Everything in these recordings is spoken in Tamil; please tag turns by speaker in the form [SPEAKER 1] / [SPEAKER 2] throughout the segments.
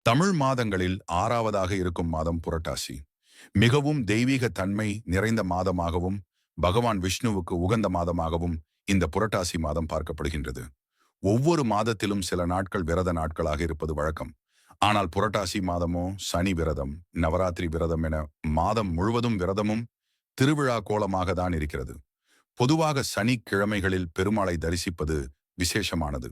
[SPEAKER 1] தமிழ் மாதங்களில் 6வதாக இருக்கும் மாதம் புரட்டாசி. மிகவும் தெய்வீக தன்மை நிறைந்த மாதமாகவும், பகவான் விஷ்ணுவுக்கு உகந்த மாதமாகவும் இந்த புரட்டாசி மாதம் பார்க்கப்படுகின்றது. ஒவ்வொரு மாதத்திலும் சில நாட்கள் விரத நாட்களாக இருப்பது வழக்கம். ஆனால் புரட்டாசி மாதமோ சனி விரதம், நவராத்திரி விரதம் என மாதம் முழுவதும் விரதமும் திருவிழா கோலமாக தான் இருக்கிறது. பொதுவாக சனிக்கிழமைகளில் பெருமாளை தரிசிப்பது விசேஷமானது.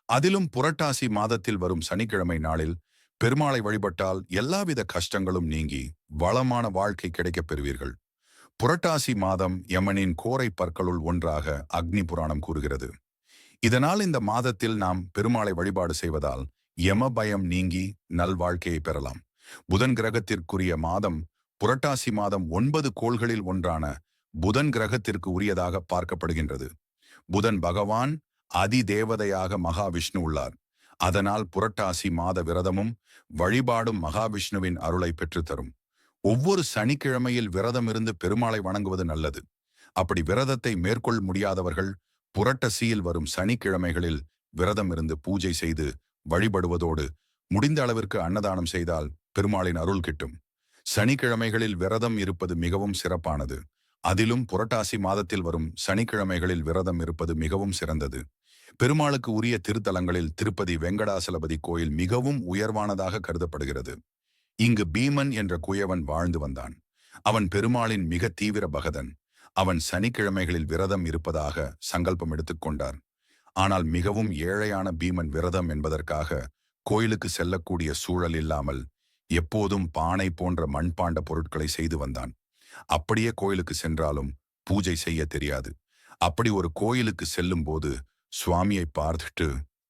[SPEAKER 1] அதிலும் புரட்டாசி மாதத்தில் வரும் சனிக்கிழமை நாளில் பெருமாளை வழிபட்டால் எல்லாவித கஷ்டங்களும் நீங்கி வளமான வாழ்க்கை கிடைக்கப் பெறுவீர்கள். புரட்டாசி மாதம் யமனின் கோரை பற்களுள் ஒன்றாக அக்னி புராணம் கூறுகிறது. இதனால் இந்த மாதத்தில் நாம் பெருமாளை வழிபாடு செய்வதால் யம பயம் நீங்கி நல்வாழ்க்கையை பெறலாம். புதன் கிரகத்திற்குரிய மாதம் புரட்டாசி மாதம் 9 கோள்களில் ஒன்றான புதன் கிரகத்திற்கு உரியதாக பார்க்கப்படுகின்றது. புதன் பகவான் அதி தேவதையாக மகாவிஷ்ணு உள்ளார். அதனால் புரட்டாசி மாத விரதமும் வழிபாடும் மகாவிஷ்ணுவின் அருளை பெற்றுத்தரும். ஒவ்வொரு சனிக்கிழமையில் விரதம் இருந்து பெருமாளை வணங்குவது நல்லது. அப்படி விரதத்தை மேற்கொள்ள முடியாதவர்கள் புரட்டாசியில் வரும் சனிக்கிழமைகளில் விரதம் இருந்து பூஜை செய்து வழிபடுவதோடு முடிந்த அளவிற்கு அன்னதானம் செய்தால் பெருமாளின் அருள் கிட்டும். சனிக்கிழமைகளில் விரதம் இருப்பது மிகவும் சிறப்பானது. அதிலும் புரட்டாசி மாதத்தில் வரும் சனிக்கிழமைகளில் விரதம் இருப்பது மிகவும் சிறந்தது. பெருமாளுக்கு உரிய திருத்தலங்களில் திருப்பதி வெங்கடாசலபதி கோயில் மிகவும் உயர்வானதாக கருதப்படுகிறது. இங்கு பீமன் என்ற குயவன் வாழ்ந்து வந்தான். அவன் பெருமாளின் மிக தீவிர பகதன். அவன் சனிக்கிழமைகளில் விரதம் இருப்பதாக சங்கல்பம் எடுத்துக்கொண்டார். ஆனால் மிகவும் ஏழையான பீமன் விரதம் என்பதற்காக கோயிலுக்கு செல்லக்கூடிய சூழல் இல்லாமல் எப்போதும் பானை போன்ற மண்பாண்ட பொருட்களை செய்து வந்தான். அப்படியே கோயிலுக்கு சென்றாலும் பூஜை செய்ய தெரியாது. அப்படி ஒரு கோயிலுக்கு செல்லும் போது சுவாமியை பார்த்துட்டு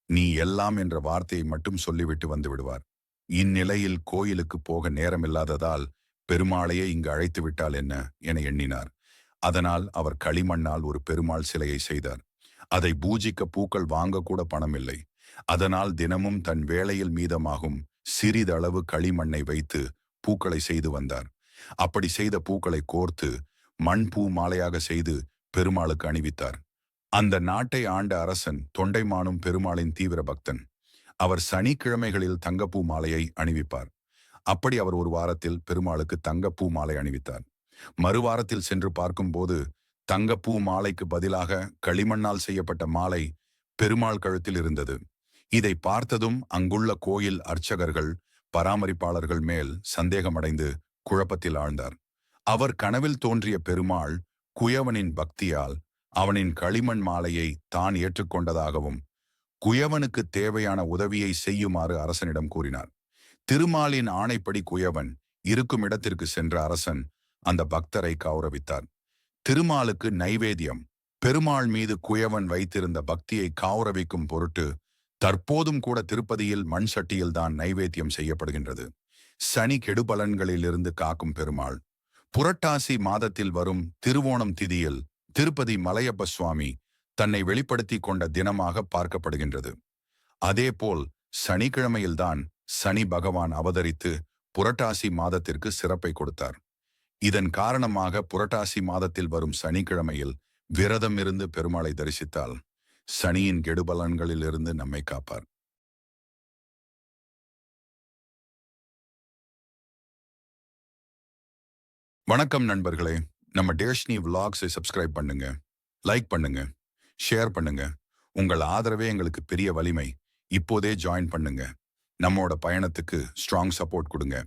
[SPEAKER 1] நீ எல்லாம் என்ற வார்த்தையை மட்டும் சொல்லிவிட்டு வந்து விடுவார். இந்நிலையில் கோயிலுக்கு போக நேரமில்லாததால் பெருமாளையே இங்கு அழைத்து விட்டால் என்ன என எண்ணினார். அதனால் அவர் களிமண்ணால் ஒரு பெருமாள் சிலையை செய்தார். அதை பூஜிக்க பூக்கள் வாங்கக்கூட பணமில்லை. அதனால் தினமும் தன் வேலையில் மீதமாகும் சிறிதளவு களிமண்ணை வைத்து பூக்களை செய்து வந்தார். அப்படி செய்த பூக்களை கோர்த்து மண் பூ மாலையாக செய்து பெருமாளுக்கு அணிவித்தார். அந்த நாட்டை ஆண்ட அரசன் தொண்டைமானும் பெருமாளின் தீவிர பக்தன். அவர் சனிக்கிழமைகளில் தங்கப்பூ மாலையை அணிவிப்பார். அப்படி அவர் ஒரு வாரத்தில் பெருமாளுக்கு தங்கப்பூ மாலை அணிவித்தார். மறுவாரத்தில் சென்று பார்க்கும்போது தங்கப்பூ மாலைக்கு பதிலாக களிமண்ணால் செய்யப்பட்ட மாலை பெருமாள் கழுத்தில் இருந்தது. இதை பார்த்ததும் அங்குள்ள கோயில் அர்ச்சகர்கள் பராமரிப்பாளர்கள் மேல் சந்தேகமடைந்து குழப்பத்தில் ஆழ்ந்தார். அவர் கனவில் தோன்றிய பெருமாள் குயவனின் பக்தியால் அவனின் களிமண் மாலையை தான் ஏற்றுக்கொண்டதாகவும் குயவனுக்கு தேவையான உதவியை செய்யுமாறு அரசனிடம் கூறினார். திருமாலின் ஆணைப்படி குயவன் இருக்கும் இடத்திற்கு சென்ற அரசன் அந்த பக்தரை கௌரவித்தார். திருமாலுக்கு நைவேத்தியம் பெருமாள் மீது குயவன் வைத்திருந்த பக்தியை கௌரவிக்கும் பொருட்டு தற்போதும் கூட திருப்பதியில் மண் சட்டியில்தான் நைவேத்தியம் செய்யப்படுகின்றது. சனி கெடுபலன்களிலிருந்து காக்கும் பெருமாள். புரட்டாசி மாதத்தில் வரும் திருவோணம் திதியில் திருப்பதி மலையப்ப சுவாமி தன்னை வெளிப்படுத்தி கொண்ட தினமாக பார்க்கப்படுகின்றது. அதேபோல் சனிக்கிழமையில்தான் சனி பகவான் அவதரித்து புரட்டாசி மாதத்திற்கு சிறப்பை கொடுத்தார். இதன் காரணமாக புரட்டாசி மாதத்தில் வரும் சனிக்கிழமையில் விரதம் இருந்து பெருமாளை தரிசித்தால் சனியின் கெடுபலன்களிலிருந்து நம்மை காப்பார். வணக்கம் நண்பர்களே, நம்ம டேஷ்னி விலாக்ஸை சப்ஸ்கிரைப் பண்ணுங்க, லைக் பண்ணுங்க, ஷேர் பண்ணுங்க. உங்கள் ஆதரவே எங்களுக்கு பெரிய வலிமை. இப்போதே ஜாயின் பண்ணுங்க. நம்மோட பயணத்துக்கு ஸ்ட்ராங் சப்போர்ட் கொடுங்க.